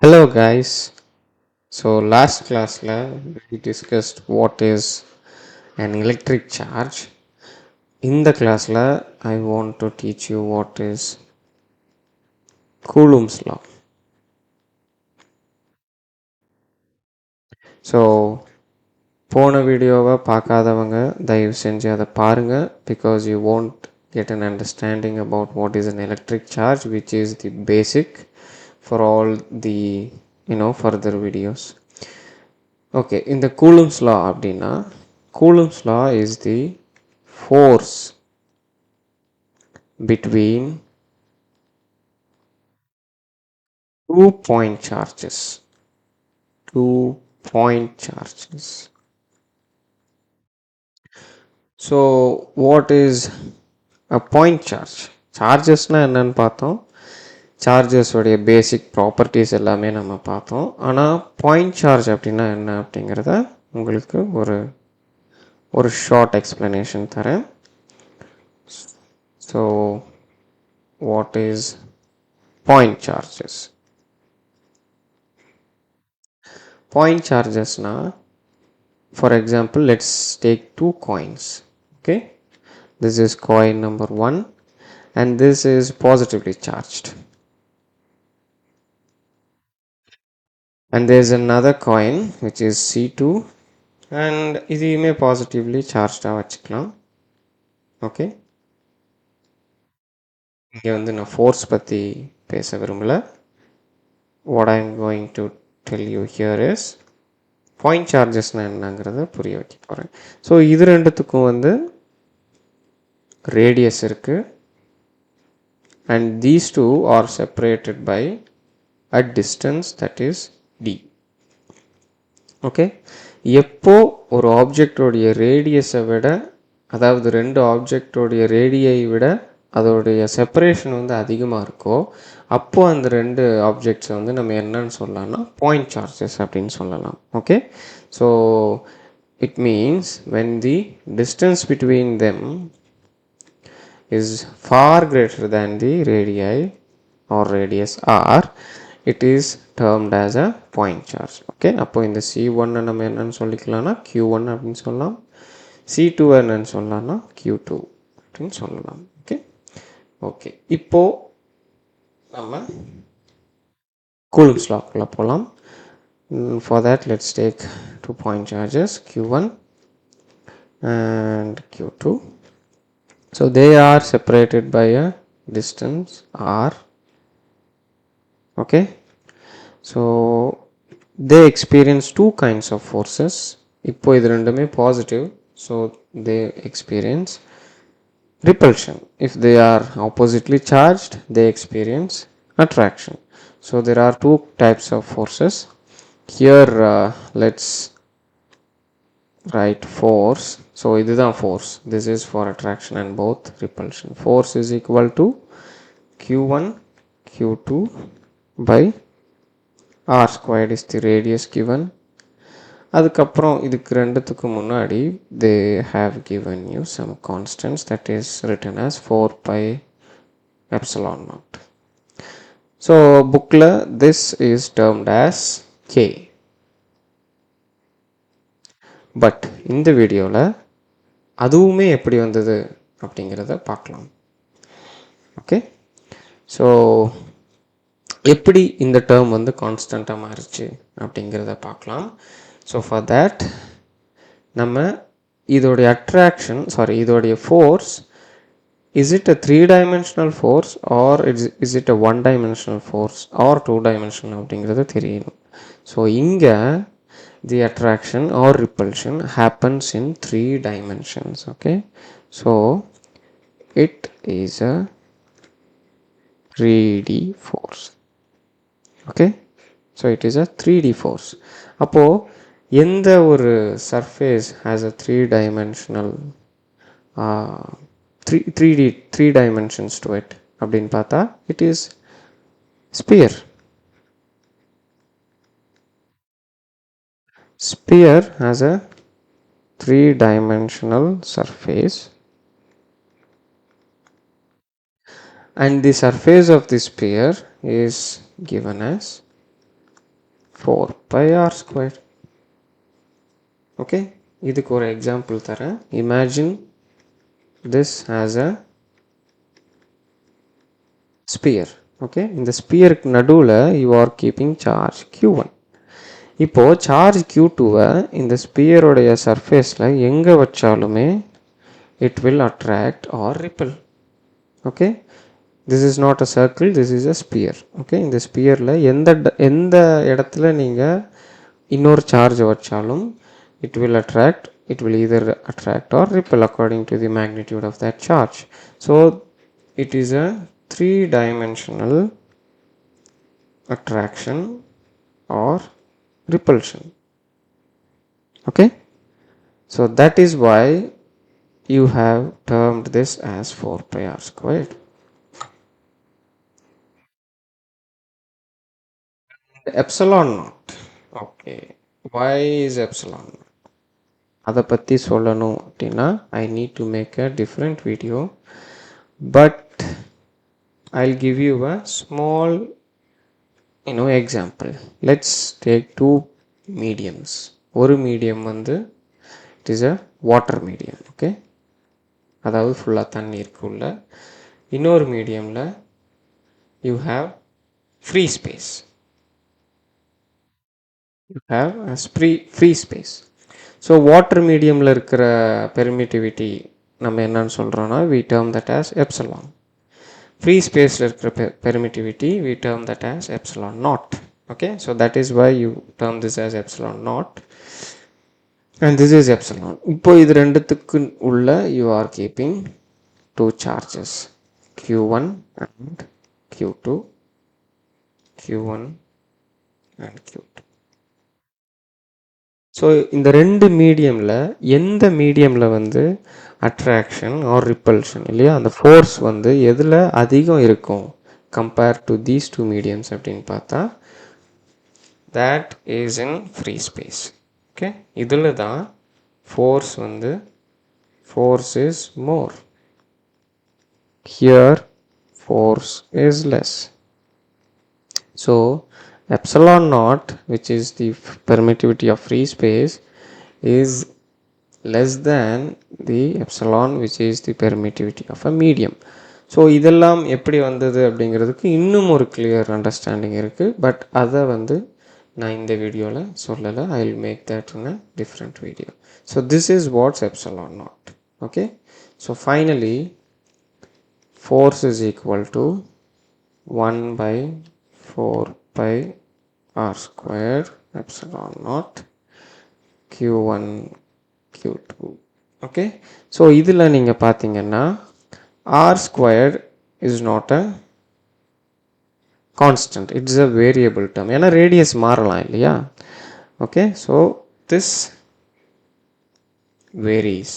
Hello guys. So last class we discussed what is an electric charge. In the class I want to teach you what is Coulomb's law. So போன வீடியோவை பார்க்காதவங்க தயவு செஞ்சு அதை பாருங்க because you won't get an understanding about what is an electric charge, which is the basic for all the further videos. Okay, in the Coulomb's law அப்படின்னா Coulomb's law is the force between two point charges. Two point charges. So what is a point charge? சார்ஜஸ்னால் என்னன்னு பார்த்தோம். சார்ஜஸோடைய பேசிக் properties எல்லாமே நம்ம பார்த்தோம். ஆனால் point charge அப்படின்னா என்ன அப்படிங்கிறத உங்களுக்கு ஒரு ஷார்ட் எக்ஸ்ப்ளனேஷன் தரேன். So what is point charges? Point charges now, for example, let's take two coins. Okay, this is coin number 1 and this is positively charged, and there's another coin which is C2 and இதுமே positively charged வச்சுக்கலாம். Okay, இங்கே வந்து நான் force பற்றி பேச விரும்பல. What I'm going to tell you here is point சார்ஜஸ்னால் என்னங்கிறத புரிய வைக்க போகிறேன். ஸோ இது ரெண்டுத்துக்கும் வந்து ரேடியஸ் இருக்குது and these two are separated by a distance that is d. Okay, எப்போ ஒரு ஆப்ஜெக்டோடைய ரேடியஸை விட, அதாவது ரெண்டு ஆப்ஜெக்டோடைய ரேடியை விட அதோடைய செப்பரேஷன் வந்து அதிகமாக இருக்கோ அப்போ அந்த ரெண்டு ஆப்ஜெக்ட்ஸை வந்து நம்ம என்னன்னு சொல்லலாம்னா பாயிண்ட் சார்ஜஸ் அப்படின்னு சொல்லலாம். Okay, so it means when the distance between them is far greater than the radii or radius r, it is termed as a point charge. Okay, அப்போ இந்த C1 நம்ம என்னன்னு சொல்லிக்கலாம்னா Q1 அப்படின்னு சொல்லலாம், C2 என்னன்னு சொல்லலாம்னா Q2 அப்படின்னு சொல்லலாம். ஓகே ஓகே, இப்போ நம்ம Coulomb's law குள்ள போகலாம். For that let's take 2 point charges Q1 and Q2. So they are separated by a distance r. Okay, so they experience two kinds of forces. இப்போ இது ரெண்டுமே positive, so they experience repulsion. If they are oppositely charged, they experience attraction. So there are two types of forces. Here let's write force. So இதுதான் force, this is for attraction and both repulsion. Force is equal to Q1 Q2 by r squared is the radius given. அதுக்கப்புறம் இதுக்கு ரெண்டுத்துக்கு முன்னாடி they have given you some constants that is written as 4 pi epsilon naught. So bookல this is termed as k, but இந்த வீடியோவில் அதுவுமே எப்படி வந்தது அப்படிங்கிறத பார்க்கலாம். ஓகே, ஸோ எப்படி இந்த டேர்ம் வந்து கான்ஸ்டண்ட்டாக மாறிச்சு அப்படிங்கிறத பார்க்கலாம். ஸோ ஃபார் தேட் நம்ம இதோடைய அட்ராக்ஷன் இதோடைய force, is it a 3-dimensional force or is it a 1-dimensional force or 2-dimensional அப்படிங்கிறது தெரியணும். ஸோ இங்கே the attraction or repulsion happens in 3 dimensions. Okay, so it is a 3D force. Okay, so it is a 3D force. அப்போ எந்த ஒரு surface has a 3-dimensional 3 dimensions to it அப்படின்னு பார்த்தா it is sphere. Sphere has a 3-dimensional surface and the surface of the sphere is given as 4 pi r square. Okay, இதுக்கு ஒரு example தரேன். Imagine this as a sphere. Okay, இந்த ஸ்பியருக்கு நடுவில் you are keeping charge q1. இப்போ charge q2வை இந்த ஸ்பியரோடைய சர்ஃபேஸில் எங்கே வச்சாலுமே it will attract or repel. Okay, this is not a circle, this is a sphere. Okay, இந்த ஸ்பியரில் எந்த இடத்துல நீங்கள் இன்னொரு சார்ஜ் வச்சாலும் it will either attract or repel according to the magnitude of that charge. So it is a three-dimensional attraction or repulsion. Okay, so that is why you have termed this as 4 pi r squared. Epsilon naught. Okay, why is epsilon naught? அதை பற்றி சொல்லணும் அப்படின்னா I need to make a different video, but I'll give you a small example. Let's take two mediums. ஒரு medium வந்து it is a water medium. Okay, அதாவது ஃபுல்லாக தண்ணி இருக்குள்ள. இன்னொரு மீடியமில் you have free space. You have a free space. So water mediumல இருக்கிற permittivity நம்ம என்னன்னு சொல்கிறோன்னா we term that as epsilon. Free spaceல இருக்கிற permittivity we term that as epsilon naught. Okay, so that is why you term this as epsilon naught and this is epsilon. இப்போ இது ரெண்டுத்துக்கு உள்ள you are keeping two charges q1 and q2, q1 and q2. So இந்த ரெண்டு மீடியமில் எந்த மீடியமில் வந்து அட்ராக்ஷன் ஆர் ரிப்பல்ஷன் இல்லையா அந்த ஃபோர்ஸ் வந்து எதில் அதிகம் இருக்கும் compare to these two mediums அப்படின்னு பார்த்தா that is in free space. Okay, இதில் தான் ஃபோர்ஸ் வந்து force is more, here force is less. So epsilon naught, which is the permittivity of free space, is less than the epsilon which is the permittivity of a medium. So இதெல்லாம் எப்படி வந்தது அப்படிங்கிறதுக்கு இன்னும் ஒரு clear understanding இருக்குது, but அதை வந்து நான் இந்த வீடியோவில் சொல்லலை. I will make that in a different video. So this is what's epsilon naught. Okay, so finally force is equal to 1 by 4 pi r squared epsilon naught q1 q2. Okay, so இதில் நீங்கள் பார்த்தீங்கன்னா r squared is not a constant, it is a variable term. ஏன்னா radius மாறலாம் இல்லையா. Okay, so this varies.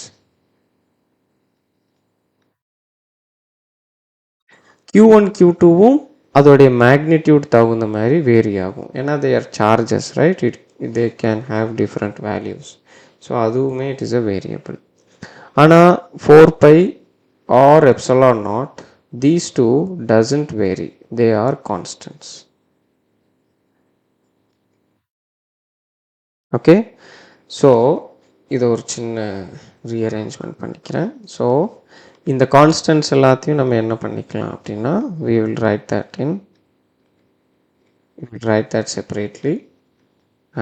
q1 q2வும் அதோடைய magnitude தகுந்த மாதிரி vary ஆகும். ஏன்னா they are charges, right? They can have different values. So அதுவுமே it is a variable. ஆனால் 4 pi or epsilon naught, these two doesn't vary, they are constants. Okay, so இதை ஒரு சின்ன ரீஅரேஞ்ச்மெண்ட் பண்ணிக்கிறேன். ஸோ இந்த கான்ஸ்டன்ட்ஸ் எல்லாத்தையும் நம்ம என்ன பண்ணிக்கலாம் அப்படின்னா we will write that separately,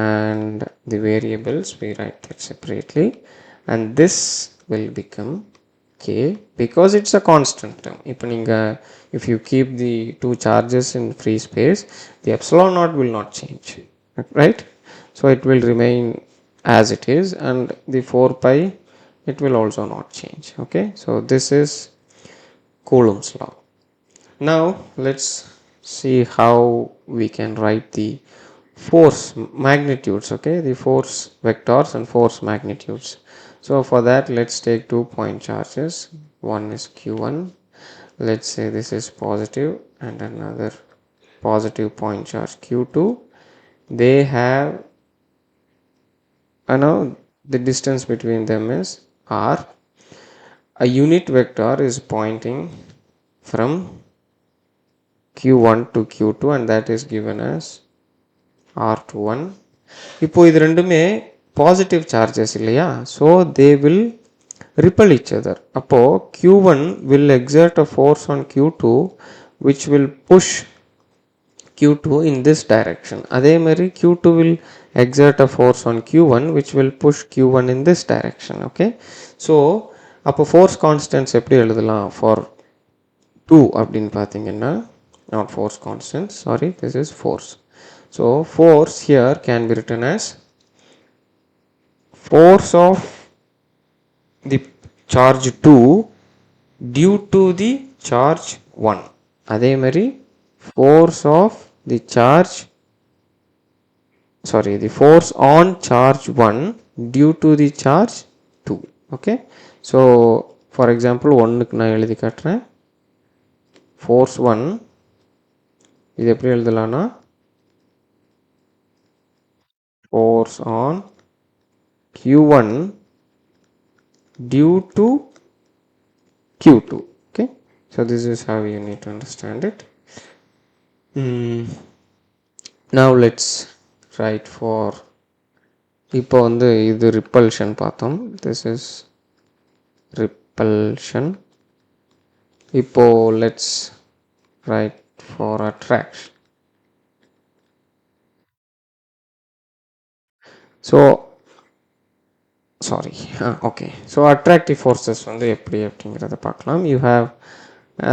and the variables we write that separately, and this will become k because it's a constant term. இப்போ நீங்கள் if you keep the two charges in free space, the epsilon naught will not change, right? So it will remain as it is, and the 4 pi it will also not change. Okay, so this is Coulomb's law. Now let's see how we can write the force magnitudes. Okay, the force vectors and force magnitudes. So for that, let's take 2 point charges. One is q1, let's say this is positive, and another positive point charge q2. They have the distance between them is r. A unit vector is pointing from q1 to q2, and that is given as R21. இப்போ இது ரெண்டுமே positive charges இல்லையா, so they will repel each other. அப்போ Q1 will exert a force on Q2 which will push Q2 in this direction. அதே மாதிரி Q2 will exert a force on Q1 which will push Q1 in this direction. Okay, so அப்போ force constants எப்படி எழுதலாம் for 2 அப்படின்னு பார்த்தீங்கன்னா, not force constants, sorry, this is force. So force here can be written as force of the charge 2 due to the charge 1. அதே மாதிரி force of the charge, sorry, the force on charge 1 due to the charge 2. Okay, so for example 1க்கு நான் எழுதி காட்டுறேன். force 1 இது எப்படி எழுதலாம்னா force on Q1 due to Q2. Okay, so this is how you need to understand it. Now let's write for, இப்போ வந்து இது repulsion பார்த்தோம், this is repulsion. இப்போ let's write for attraction. So sorry, okay, so attractive forces வந்து எப்படி அப்படிங்கிறத பார்க்கலாம். You have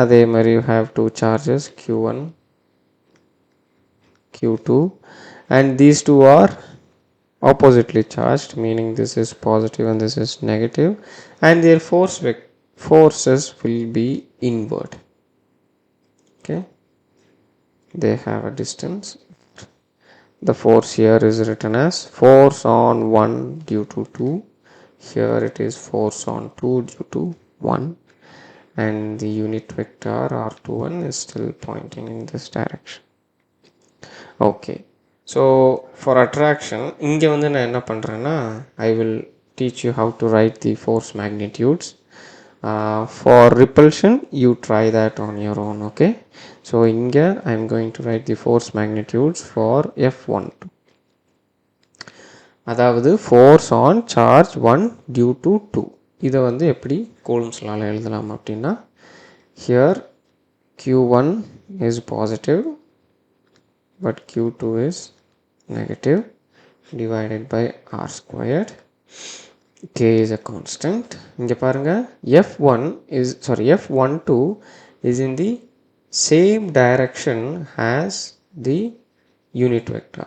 அதே மாதிரி you have two charges Q1 Q2 and these two are oppositely charged, meaning this is positive and this is negative, and their forces will be inward. Okay, they have a distance. The force here is written as force on 1 due to 2, here it is force on 2 due to 1, and the unit vector R21 is still pointing in this direction. Okay, so for attraction இங்கே வந்து நான் என்ன பண்ணுறேன்னா, I will teach you how to write the force magnitudes. For repulsion you try that on your own. Okay, so இங்கே I am going to write the force magnitudes for F12. அதாவது force on charge 1 due to 2. இதை வந்து எப்படி Coulomb's law எழுதலாம் அப்படின்னா, here Q1 is positive but Q2 is negative divided by R squared. K is a constant. இங்க பாருங்க F12 is in the same direction as the unit vector.